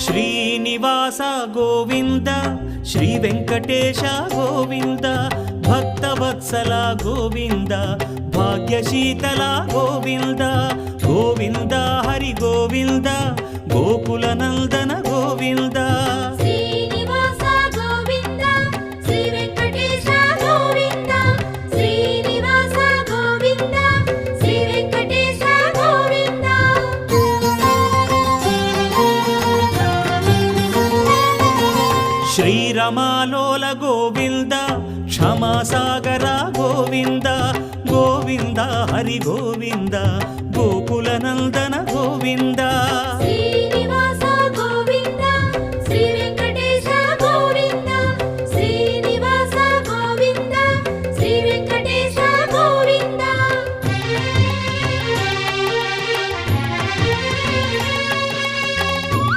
Srinivasa Govinda Shri Venkatesha Govinda Bhaktavatsala Govinda భాగ్యశీతల Govinda Govinda Hari Govinda Gokula Nandana Govinda Srinivasa Govinda Shri Venkatesha Govinda Srinivasa Govinda Shri Venkatesha Govinda శ్రీరమాలోల Govinda క్షమాసాగర Govinda Govinda Hari Govinda Gokula Nandana Govinda